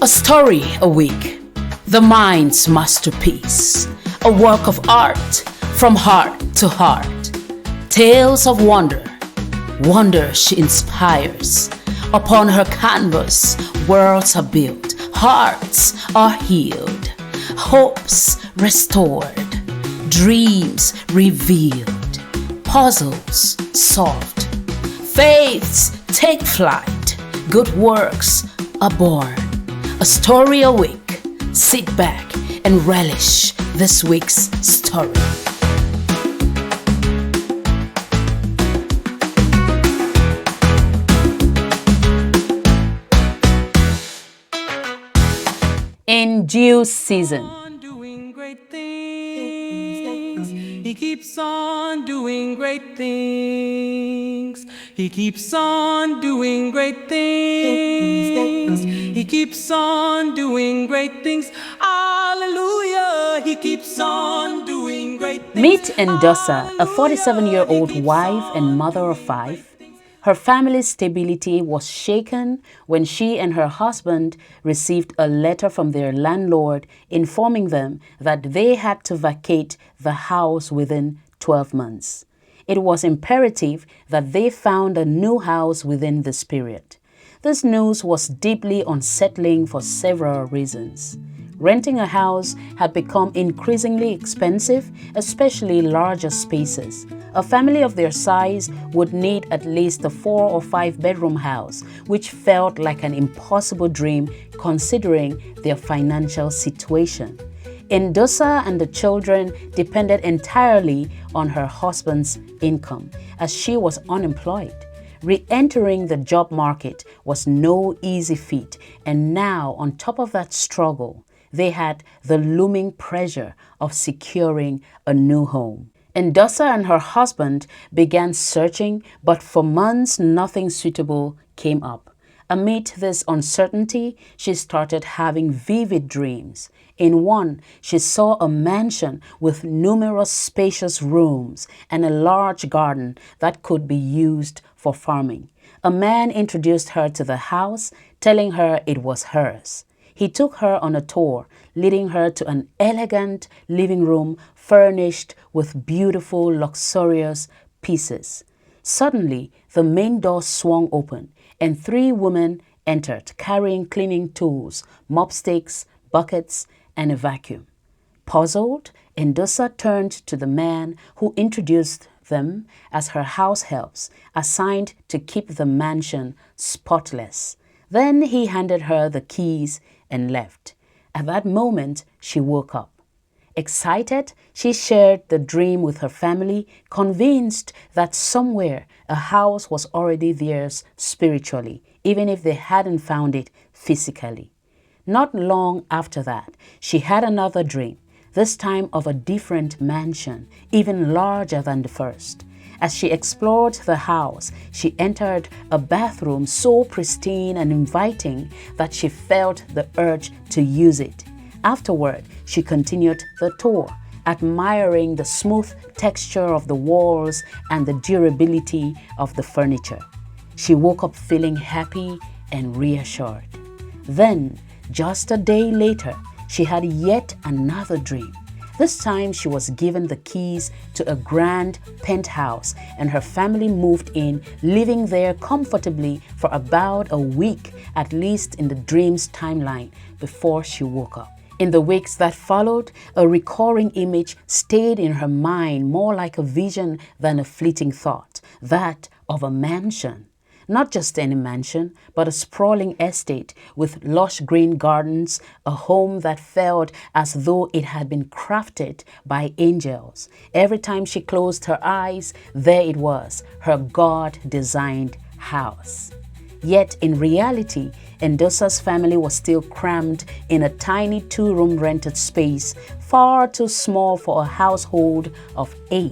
A story a week, the mind's masterpiece, a work of art from heart to heart. Tales of wonder, wonder she inspires. Upon her canvas, worlds are built, hearts are healed, hopes restored, dreams revealed, puzzles solved, faiths take flight, good works are born. A story a week. Sit back and relish this week's story. In due season. He keeps on doing great things. He keeps on doing great things. He keeps on doing great things. Hallelujah. He keeps on doing great things. Meet Indusa, a 47-year-old wife and mother of 5. Her family's stability was shaken when she and her husband received a letter from their landlord informing them that they had to vacate the house within 12 months. It was imperative that they found a new house within this period. This news was deeply unsettling for several reasons. Renting a house had become increasingly expensive, especially larger spaces. A family of their size would need at least a 4 or 5 bedroom house, which felt like an impossible dream considering their financial situation. Indusa and the children depended entirely on her husband's income, as she was unemployed. Re-entering the job market was no easy feat, and now, on top of that struggle, they had the looming pressure of securing a new home. Indusa and her husband began searching, but for months nothing suitable came up. Amid this uncertainty, she started having vivid dreams. In one, she saw a mansion with numerous spacious rooms and a large garden that could be used for farming. A man introduced her to the house, telling her it was hers. He took her on a tour, leading her to an elegant living room furnished with beautiful, luxurious pieces. Suddenly, the main door swung open, and 3 women entered, carrying cleaning tools, mop sticks, buckets, and a vacuum. Puzzled, Indusa turned to the man who introduced them as her house helps, assigned to keep the mansion spotless. Then he handed her the keys and left. At that moment, she woke up. Excited, she shared the dream with her family, convinced that somewhere a house was already theirs spiritually, even if they hadn't found it physically. Not long after that, she had another dream, this time of a different mansion, even larger than the first. As she explored the house, she entered a bathroom so pristine and inviting that she felt the urge to use it. Afterward, she continued the tour, admiring the smooth texture of the walls and the durability of the furniture. She woke up feeling happy and reassured. Then, just a day later, she had yet another dream. This time she was given the keys to a grand penthouse and her family moved in, living there comfortably for about a week, at least in the dream's timeline, before she woke up. In the weeks that followed, a recurring image stayed in her mind, more like a vision than a fleeting thought, that of a mansion. Not just any mansion, but a sprawling estate with lush green gardens, a home that felt as though it had been crafted by angels. Every time she closed her eyes, there it was, her God-designed house. Yet in reality, Indusa's family was still crammed in a tiny 2-room rented space, far too small for a household of 8.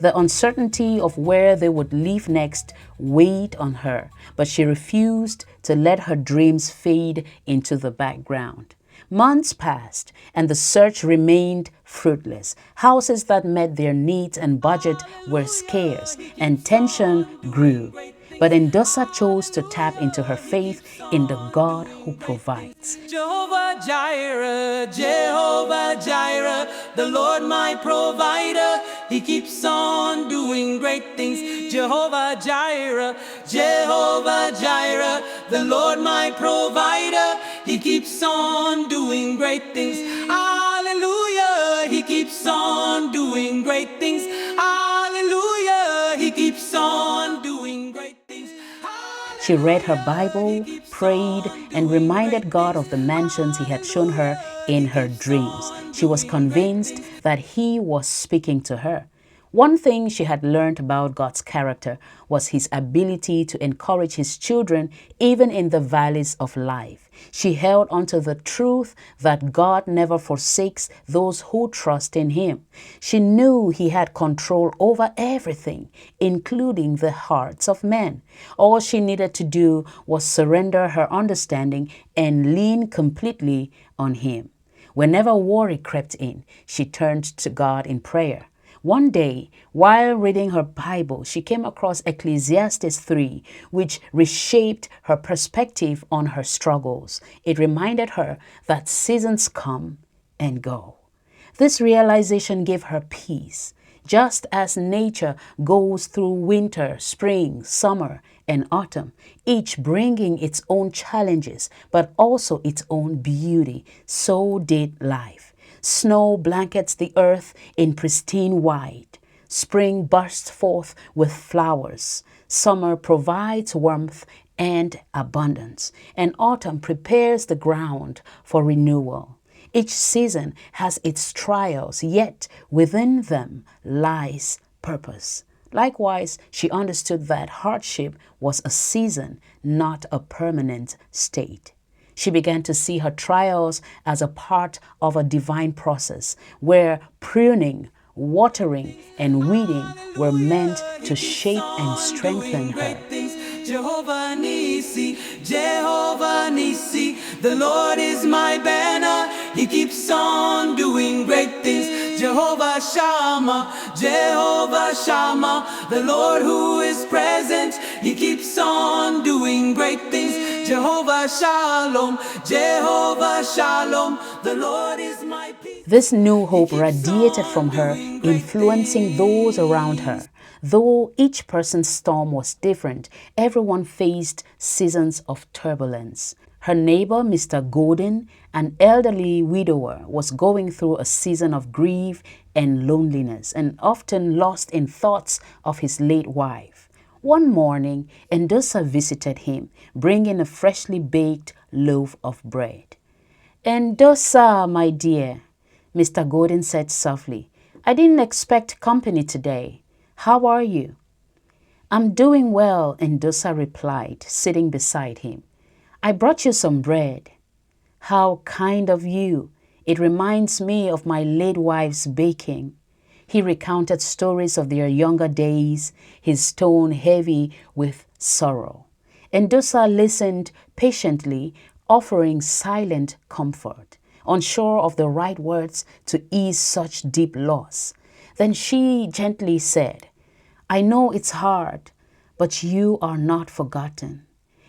The uncertainty of where they would live next weighed on her, but she refused to let her dreams fade into the background. Months passed, and the search remained fruitless. Houses that met their needs and budget were scarce, and tension grew. But Indusa chose to tap into her faith in the God who provides. Jehovah Jireh, the Lord my provider. He keeps on doing great things. Jehovah Jireh, the Lord my provider. He keeps on doing great things. Hallelujah, He keeps on doing great things. Hallelujah, He keeps on doing great things. She read her Bible, prayed, and reminded God of the mansions He had shown her in her dreams. She was convinced that He was speaking to her. One thing she had learned about God's character was His ability to encourage His children even in the valleys of life. She held onto the truth that God never forsakes those who trust in Him. She knew He had control over everything, including the hearts of men. All she needed to do was surrender her understanding and lean completely on Him. Whenever worry crept in, she turned to God in prayer. One day, while reading her Bible, she came across Ecclesiastes 3, which reshaped her perspective on her struggles. It reminded her that seasons come and go. This realization gave her peace. Just as nature goes through winter, spring, summer, and autumn, each bringing its own challenges, but also its own beauty, so did life. Snow blankets the earth in pristine white. Spring bursts forth with flowers. Summer provides warmth and abundance. And autumn prepares the ground for renewal. Each season has its trials, yet within them lies purpose. Likewise, she understood that hardship was a season, not a permanent state. She began to see her trials as a part of a divine process where pruning, watering, and weeding were meant to shape and strengthen her. Jehovah Nissi, the Lord is my banner. He keeps on doing great things. Jehovah Shammah, the Lord who is present. He keeps on doing great things. Jehovah Shalom, the Lord is my peace. This new hope radiated from her, influencing those around her. Though each person's storm was different, everyone faced seasons of turbulence. Her neighbor, Mr. Godin, an elderly widower, was going through a season of grief and loneliness and often lost in thoughts of his late wife. One morning, Indusa visited him, bringing a freshly baked loaf of bread. "Indusa, my dear," Mr. Godin said softly, "I didn't expect company today. How are you?" "I'm doing well," Indusa replied, sitting beside him. "I brought you some bread." "How kind of you. It reminds me of my late wife's baking." He recounted stories of their younger days, his tone heavy with sorrow. Indusa listened patiently, offering silent comfort, unsure of the right words to ease such deep loss. Then she gently said, "I know it's hard, but you are not forgotten.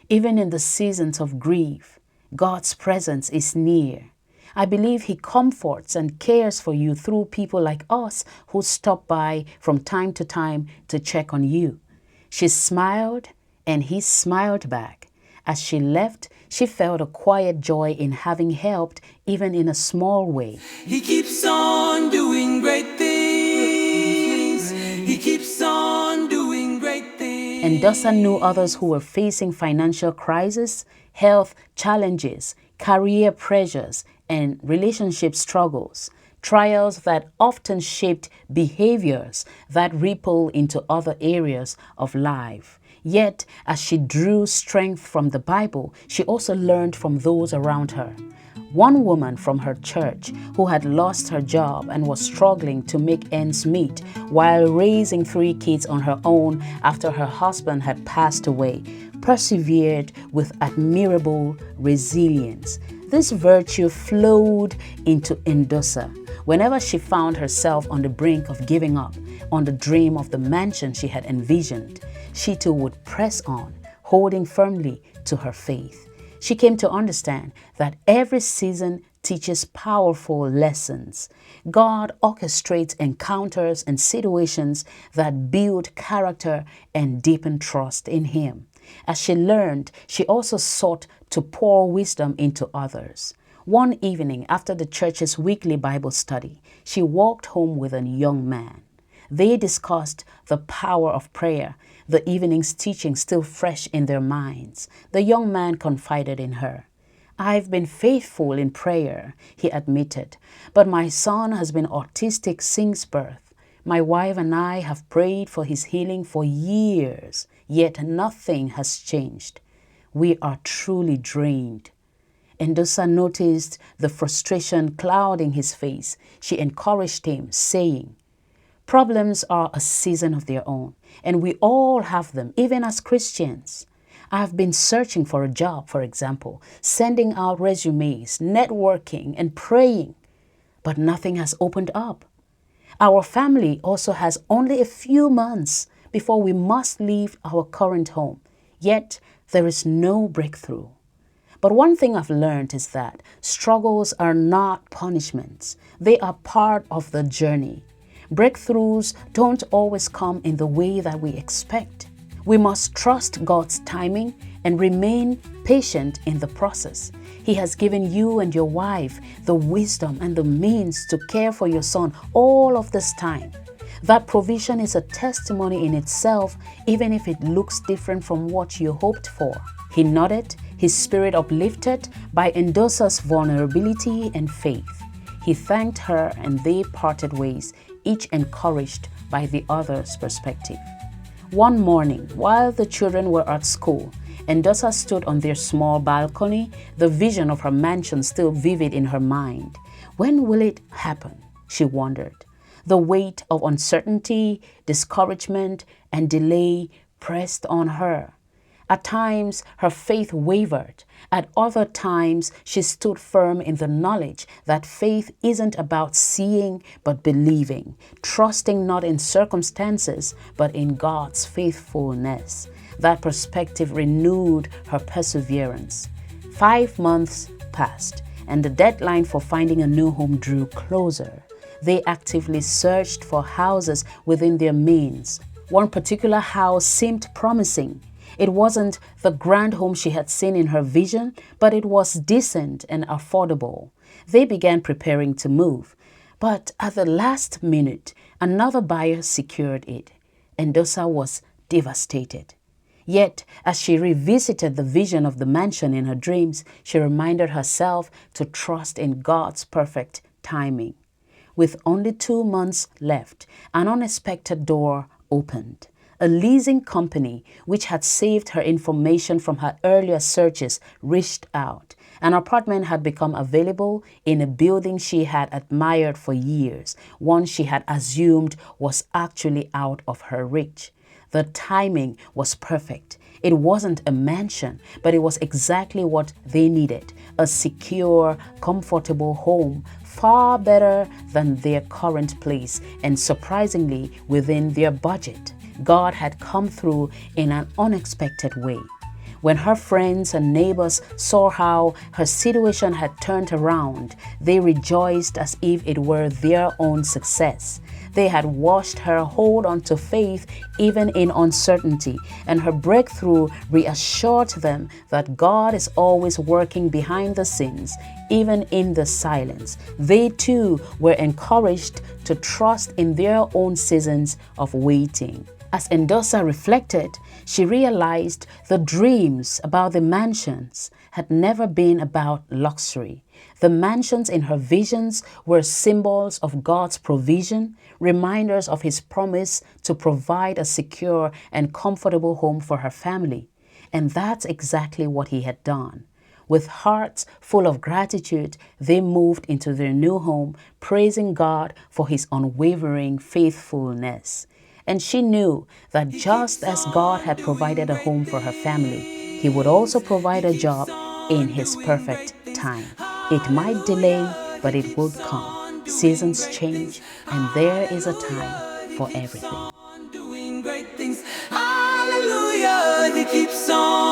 Even in the seasons of grief, God's presence is near. I believe He comforts and cares for you through people like us who stop by from time to time to check on you." She smiled, and he smiled back. As she left, she felt a quiet joy in having helped, even in a small way. He keeps on doing great things. He keeps on doing great things. Indusa knew others who were facing financial crisis, health challenges, career pressures, and relationship struggles, trials that often shaped behaviors that ripple into other areas of life. Yet, as she drew strength from the Bible, she also learned from those around her. One woman from her church who had lost her job and was struggling to make ends meet while raising 3 kids on her own after her husband had passed away, persevered with admirable resilience. This virtue flowed into Indusa. Whenever she found herself on the brink of giving up on the dream of the mansion she had envisioned, she too would press on, holding firmly to her faith. She came to understand that every season teaches powerful lessons. God orchestrates encounters and situations that build character and deepen trust in Him. As she learned, she also sought to pour wisdom into others. One evening after the church's weekly Bible study, she walked home with a young man. They discussed the power of prayer, the evening's teaching still fresh in their minds. The young man confided in her. "I've been faithful in prayer," he admitted, "but my son has been autistic since birth. My wife and I have prayed for his healing for years, yet nothing has changed. We are truly drained." Indusa noticed the frustration clouding his face. She encouraged him, saying, "Problems are a season of their own, and we all have them, even as Christians. I have been searching for a job, for example, sending out resumes, networking, and praying, but nothing has opened up. Our family also has only a few months before we must leave our current home, yet there is no breakthrough. But one thing I've learned is that struggles are not punishments. They are part of the journey. Breakthroughs don't always come in the way that we expect. We must trust God's timing and remain patient in the process. He has given you and your wife the wisdom and the means to care for your son all of this time. That provision is a testimony in itself, even if it looks different from what you hoped for." He nodded, his spirit uplifted by Indusa's vulnerability and faith. He thanked her and they parted ways, each encouraged by the other's perspective. One morning, while the children were at school, Indusa stood on their small balcony, the vision of her mansion still vivid in her mind. When will it happen? She wondered. The weight of uncertainty, discouragement, and delay pressed on her. At times, her faith wavered. At other times, she stood firm in the knowledge that faith isn't about seeing but believing, trusting not in circumstances but in God's faithfulness. That perspective renewed her perseverance. 5 months passed, and the deadline for finding a new home drew closer. They actively searched for houses within their means. One particular house seemed promising. It wasn't the grand home she had seen in her vision, but it was decent and affordable. They began preparing to move. But at the last minute, another buyer secured it. Indusa was devastated. Yet, as she revisited the vision of the mansion in her dreams, she reminded herself to trust in God's perfect timing. With only 2 months left, an unexpected door opened. A leasing company, which had saved her information from her earlier searches, reached out. An apartment had become available in a building she had admired for years, one she had assumed was actually out of her reach. The timing was perfect. It wasn't a mansion, but it was exactly what they needed: a secure, comfortable home, far better than their current place and surprisingly within their budget. God had come through in an unexpected way. When her friends and neighbors saw how her situation had turned around, they rejoiced as if it were their own success. They had watched her hold on to faith even in uncertainty, and her breakthrough reassured them that God is always working behind the scenes, even in the silence. They too were encouraged to trust in their own seasons of waiting. As Indusa reflected, she realized the dreams about the mansions had never been about luxury. The mansions in her visions were symbols of God's provision, reminders of His promise to provide a secure and comfortable home for her family. And that's exactly what He had done. With hearts full of gratitude, they moved into their new home, praising God for His unwavering faithfulness. And she knew that just as God had provided a home for her family, He would also provide a job in His perfect time. It might delay, but it would come. Seasons change, and there is a time for everything. Hallelujah. on.